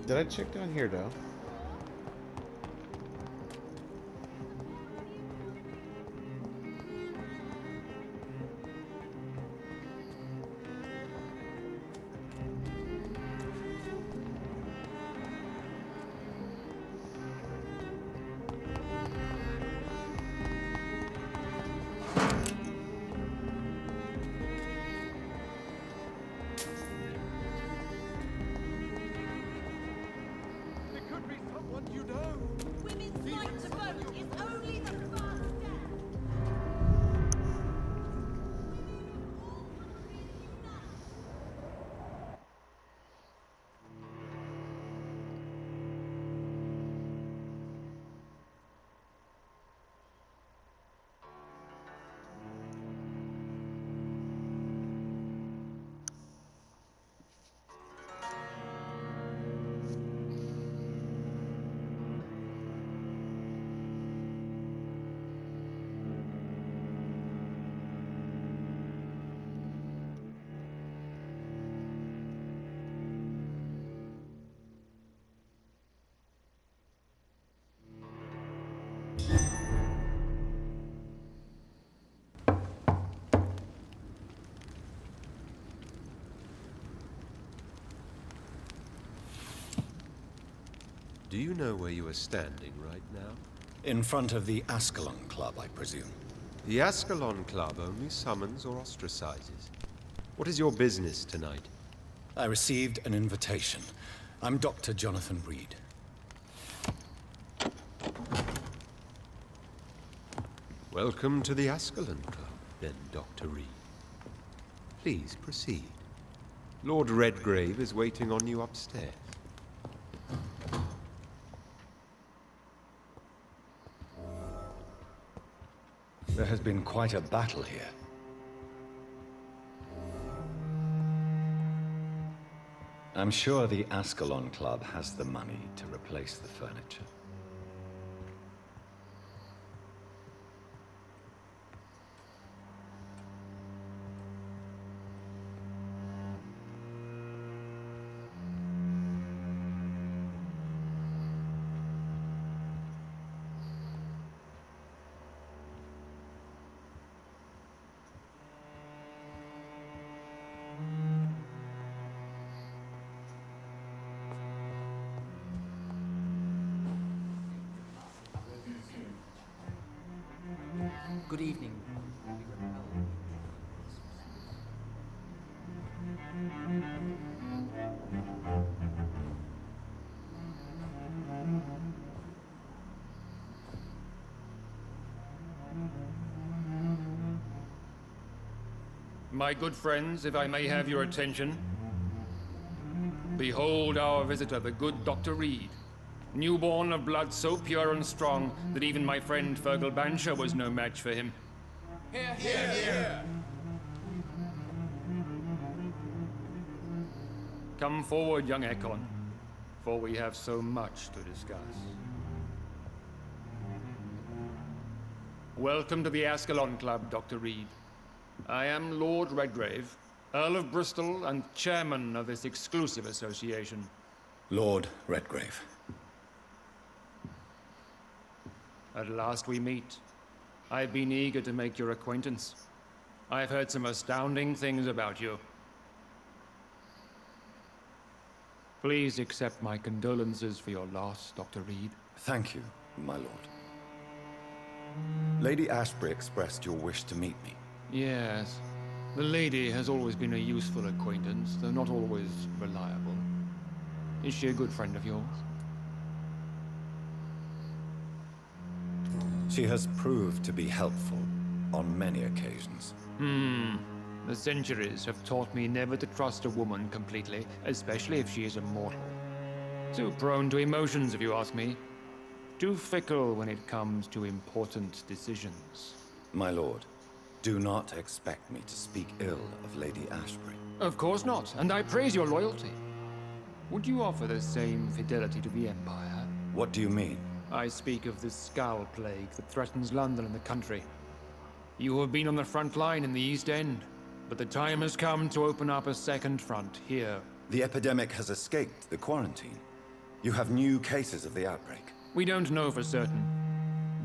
Did I check down here though? Do you know where you are standing right now? In front of the Ascalon Club, I presume. The Ascalon Club only summons or ostracizes. What is your business tonight? I received an invitation. I'm Dr. Jonathan Reed. Welcome to the Ascalon Club, then, Dr. Reed. Please proceed. Lord Redgrave is waiting on you upstairs. There has been quite a battle here. I'm sure the Ascalon Club has the money to replace the furniture. Good evening. My good friends, if I may have your attention. Behold our visitor, the good Dr. Reed. Newborn of blood so pure and strong that even my friend Fergal Bancher was no match for him. Here, here, here! Come forward, young Ekon, for we have so much to discuss. Welcome to the Ascalon Club, Dr. Reed. I am Lord Redgrave, Earl of Bristol and chairman of this exclusive association. Lord Redgrave. At last we meet. I've been eager to make your acquaintance. I've heard some astounding things about you. Please accept my condolences for your loss, Dr. Reed. Thank you, my lord. Lady Ashbury expressed your wish to meet me. Yes. The lady has always been a useful acquaintance, though not always reliable. Is she a good friend of yours? She has proved to be helpful on many occasions. The centuries have taught me never to trust a woman completely, especially if she is a mortal. Too prone to emotions, if you ask me. Too fickle when it comes to important decisions. My lord, do not expect me to speak ill of Lady Ashbury. Of course not, and I praise your loyalty. Would you offer the same fidelity to the Empire? What do you mean? I speak of the Scowl Plague that threatens London and the country. You have been on the front line in the East End, but the time has come to open up a second front here. The epidemic has escaped the quarantine. You have new cases of the outbreak. We don't know for certain,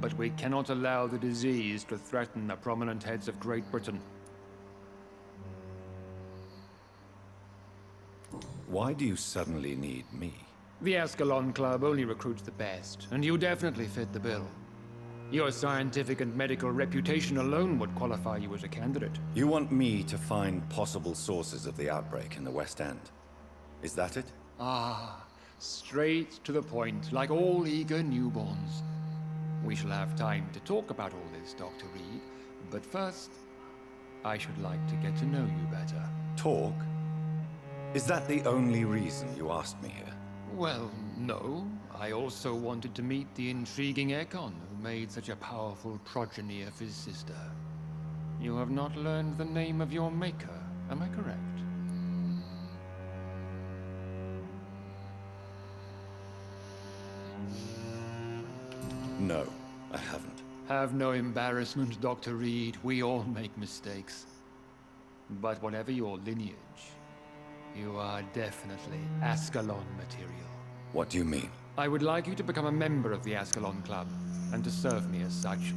but we cannot allow the disease to threaten the prominent heads of Great Britain. Why do you suddenly need me? The Ascalon Club only recruits the best, and you definitely fit the bill. Your scientific and medical reputation alone would qualify you as a candidate. You want me to find possible sources of the outbreak in the West End. Is that it? Ah, straight to the point, like all eager newborns. We shall have time to talk about all this, Dr. Reed, but first, I should like to get to know you better. Talk? Is that the only reason you asked me here? Well, no. I also wanted to meet the intriguing Ekon, who made such a powerful progeny of his sister. You have not learned the name of your maker, am I correct? No, I haven't. Have no embarrassment, Dr. Reed. We all make mistakes. But whatever your lineage, you are definitely Ascalon material. What do you mean? I would like you to become a member of the Ascalon Club, and to serve me as such.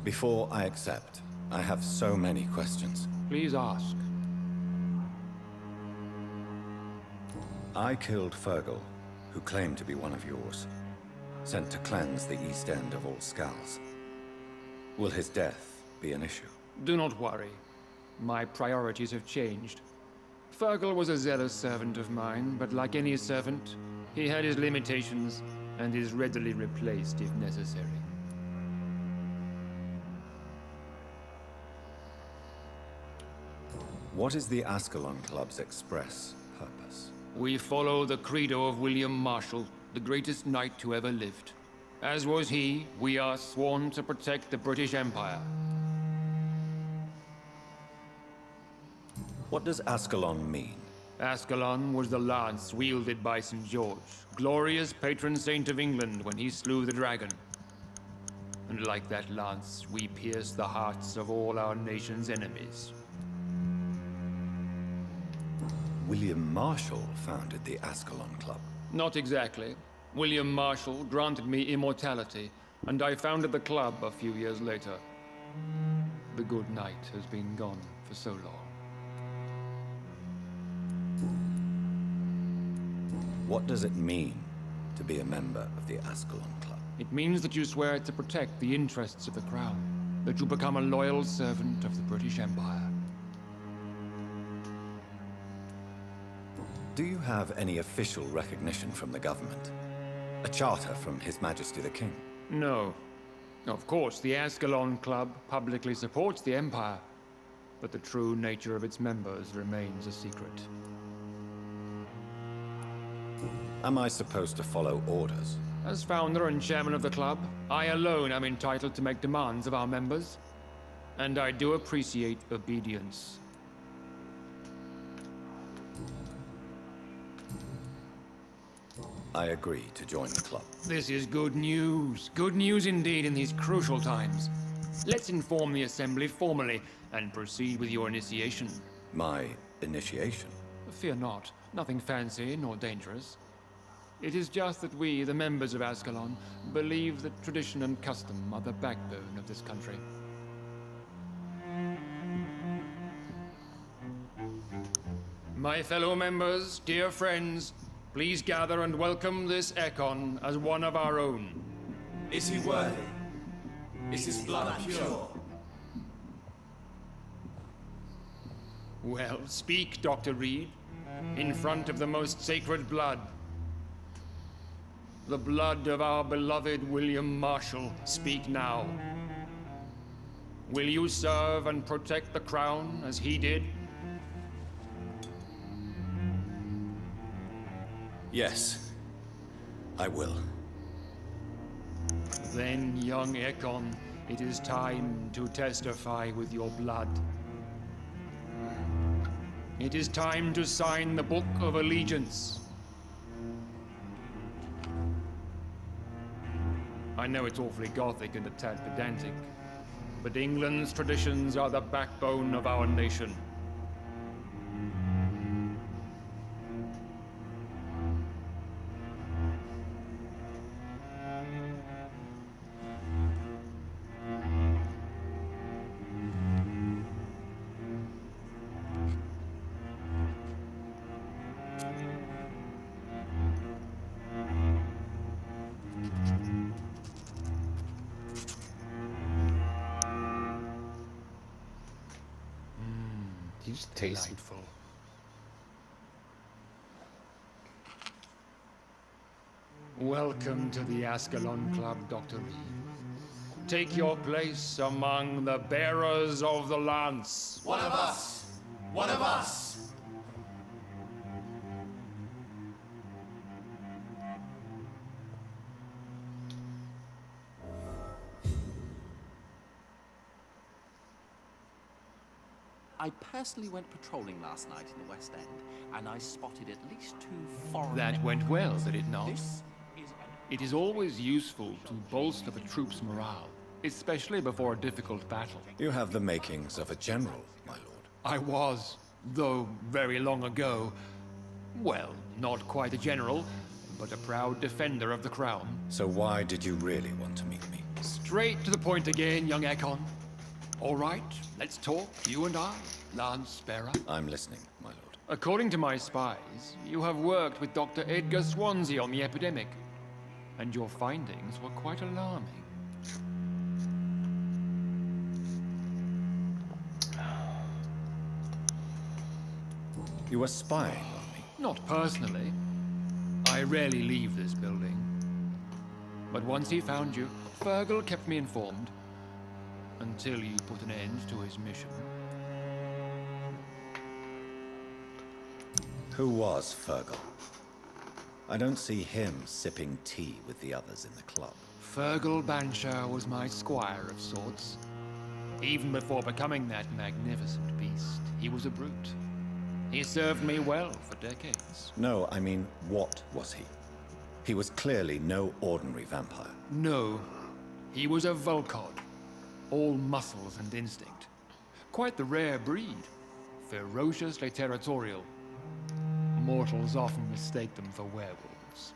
Before I accept, I have so many questions. Please ask. I killed Fergal, who claimed to be one of yours, sent to cleanse the East End of all Skulls. Will his death be an issue? Do not worry. My priorities have changed. Fergal was a zealous servant of mine, but like any servant, he had his limitations and is readily replaced if necessary. What is the Ascalon Club's express purpose? We follow the credo of William Marshall, the greatest knight who ever lived. As was he, we are sworn to protect the British Empire. What does Ascalon mean? Ascalon was the lance wielded by St. George, glorious patron saint of England when he slew the dragon. And like that lance, we pierce the hearts of all our nation's enemies. William Marshall founded the Ascalon Club. Not exactly. William Marshall granted me immortality, and I founded the club a few years later. The good knight has been gone for so long. What does it mean to be a member of the Ascalon Club? It means that you swear to protect the interests of the crown, that you become a loyal servant of the British Empire. Do you have any official recognition from the government? A charter from His Majesty the King? No. Of course, the Ascalon Club publicly supports the Empire, but the true nature of its members remains a secret. Am I supposed to follow orders? As founder and chairman of the club, I alone am entitled to make demands of our members, and I do appreciate obedience. I agree to join the club. This is good news. Good news indeed in these crucial times. Let's inform the Assembly formally and proceed with your initiation. My initiation? Fear not. Nothing fancy nor dangerous. It is just that we, the members of Ascalon, believe that tradition and custom are the backbone of this country. My fellow members, dear friends, please gather and welcome this Ekon as one of our own. Is he worthy? Is his blood pure? Well, speak, Dr. Reed, in front of the most sacred blood. The blood of our beloved William Marshall, speak now. Will you serve and protect the crown as he did? Yes, I will. Then, young Ekon, it is time to testify with your blood. It is time to sign the Book of Allegiance. I know it's awfully gothic and a tad pedantic, but England's traditions are the backbone of our nation. You just taste it. Delightful. Welcome to the Ascalon Club, Dr. Reed. Take your place among the bearers of the lance. One of us! One of us! I personally went patrolling last night in the West End, and I spotted at least 2 foreign... That went well, did it not? This is It is always useful to bolster the troops' morale, especially before a difficult battle. You have the makings of a general, my lord. I was, though very long ago. Well, not quite a general, but a proud defender of the crown. So why did you really want to meet me? Straight to the point again, young Ekon. All right, let's talk, you and I, Lance Bearer. I'm listening, my lord. According to my spies, you have worked with Dr. Edgar Swansea on the epidemic, and your findings were quite alarming. You were spying on me. Not personally. I rarely leave this building. But once he found you, Fergal kept me informed. Until you put an end to his mission. Who was Fergal? I don't see him sipping tea with the others in the club. Fergal Banshire was my squire of sorts. Even before becoming that magnificent beast, he was a brute. He served me well for decades. No, I mean, what was he? He was clearly no ordinary vampire. No, he was a Volcod. All muscles and instinct. Quite the rare breed. Ferociously territorial. Mortals often mistake them for werewolves.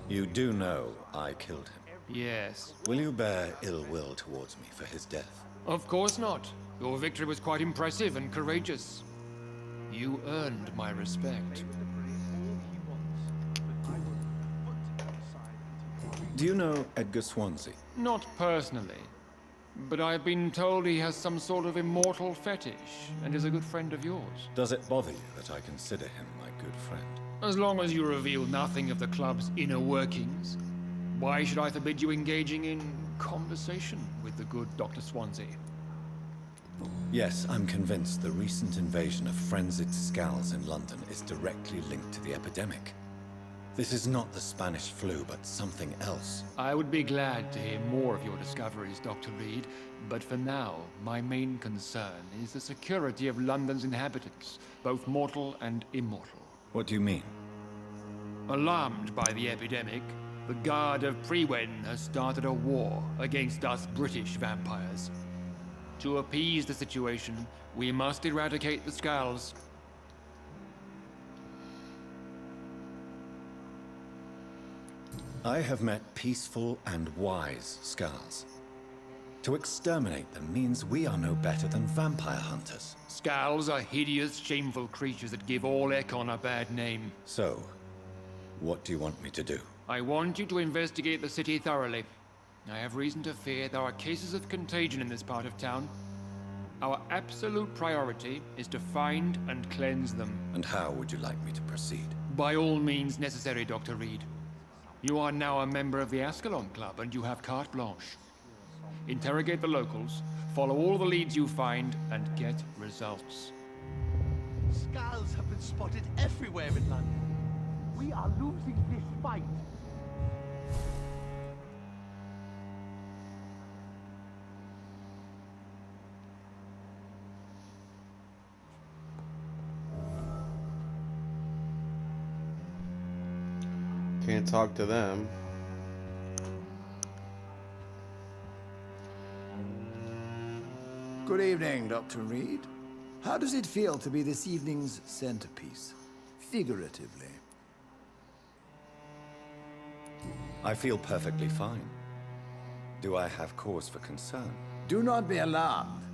You do know I killed him. Yes. Will you bear ill will towards me for his death? Of course not. Your victory was quite impressive and courageous. You earned my respect. Do you know Edgar Swansea? Not personally, but I've been told he has some sort of immortal fetish and is a good friend of yours. Does it bother you that I consider him my good friend? As long as you reveal nothing of the club's inner workings, why should I forbid you engaging in conversation with the good Dr. Swansea? Yes, I'm convinced the recent invasion of frenzied Scals in London is directly linked to the epidemic. This is not the Spanish flu, but something else. I would be glad to hear more of your discoveries, Dr. Reed, but for now, my main concern is the security of London's inhabitants, both mortal and immortal. What do you mean? Alarmed by the epidemic, the Guard of Prewen has started a war against us British vampires. To appease the situation, we must eradicate the Scals. I have met peaceful and wise Scals. To exterminate them means we are no better than vampire hunters. Scals are hideous, shameful creatures that give all Ekon a bad name. So, what do you want me to do? I want you to investigate the city thoroughly. I have reason to fear there are cases of contagion in this part of town. Our absolute priority is to find and cleanse them. And how would you like me to proceed? By all means necessary, Dr. Reed. You are now a member of the Ascalon Club, and you have carte blanche. Interrogate the locals, follow all the leads you find, and get results. Scals have been spotted everywhere in London. We are losing this fight. Can't talk to them. Good evening, Dr. Reed. How does it feel to be this evening's centerpiece? Figuratively. I feel perfectly fine. Do I have cause for concern? Do not be alarmed.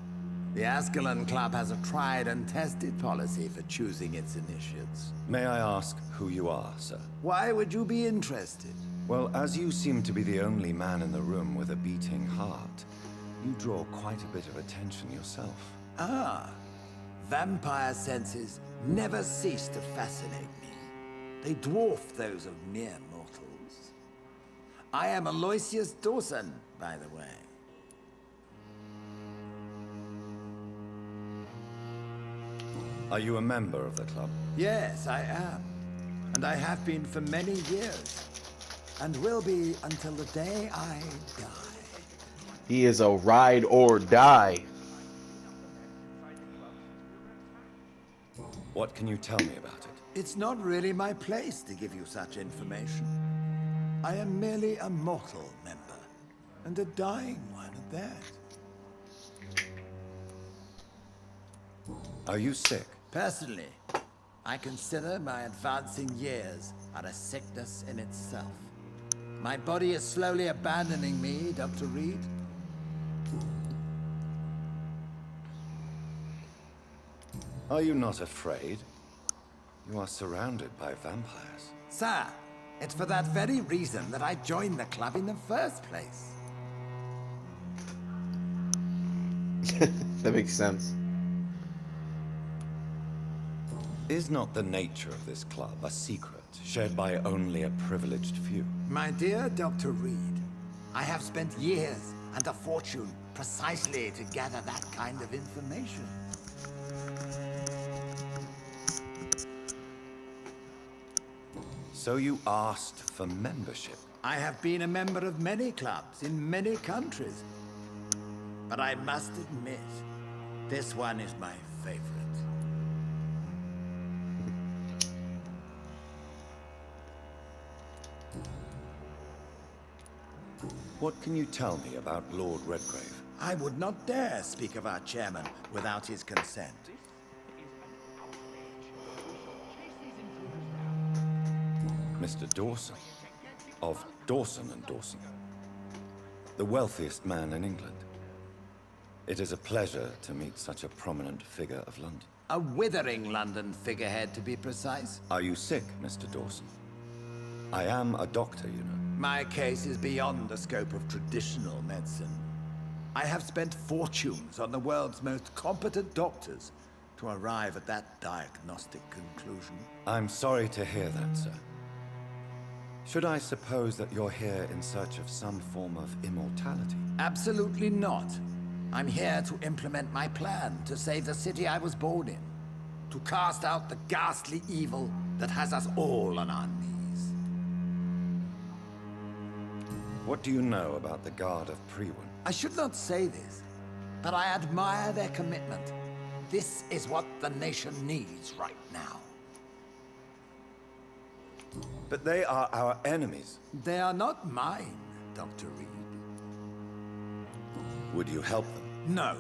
The Ascalon Club has a tried and tested policy for choosing its initiates. May I ask who you are, sir? Why would you be interested? Well, as you seem to be the only man in the room with a beating heart, You draw quite a bit of attention yourself. Ah, vampire senses never cease to fascinate me. They dwarf those of mere mortals. I am Aloysius Dawson, by the way. Are you a member of the club? Yes, I am. And I have been for many years. And will be until the day I die. He is a ride or die. What can you tell me about it? It's not really my place to give you such information. I am merely a mortal member, and a dying one at that. Are you sick? Personally, I consider my advancing years are a sickness in itself. My body is slowly abandoning me, Dr. Reed. Are you not afraid? You are surrounded by vampires. Sir, it's for that very reason that I joined the club in the first place. That makes sense. Is not the nature of this club a secret, shared by only a privileged few? My dear Dr. Reed, I have spent years and a fortune precisely to gather that kind of information. So you asked for membership? I have been a member of many clubs in many countries. But I must admit, this one is my favorite. What can you tell me about Lord Redgrave? I would not dare speak of our chairman without his consent. Mr. Dawson, of Dawson and Dawson, the wealthiest man in England. It is a pleasure to meet such a prominent figure of London. A withering London figurehead, to be precise. Are you sick, Mr. Dawson? I am a doctor, you know. My case is beyond the scope of traditional medicine. I have spent fortunes on the world's most competent doctors to arrive at that diagnostic conclusion. I'm sorry to hear that, sir. Should I suppose that you're here in search of some form of immortality? Absolutely not. I'm here to implement my plan to save the city I was born in. To cast out the ghastly evil that has us all on our knees. What do you know about the Guard of Priwen? I should not say this, but I admire their commitment. This is what the nation needs right now. But they are our enemies. They are not mine, Dr. Reed. Would you help them? No.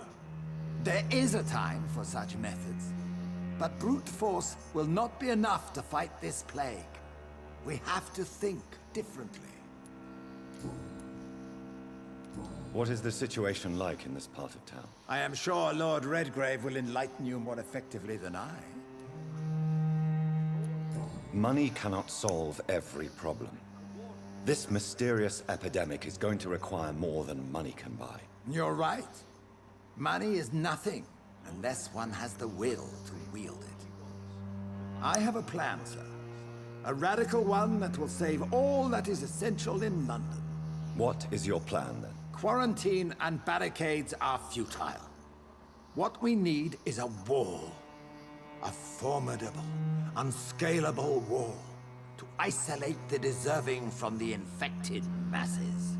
There is a time for such methods. But brute force will not be enough to fight this plague. We have to think differently. What is the situation like in this part of town? I am sure Lord Redgrave will enlighten you more effectively than I. Money cannot solve every problem. This mysterious epidemic is going to require more than money can buy. You're right. Money is nothing unless one has the will to wield it. I have a plan, sir. A radical one that will save all that is essential in London. What is your plan, then? Quarantine and barricades are futile. What we need is a wall. A formidable, unscalable wall to isolate the deserving from the infected masses.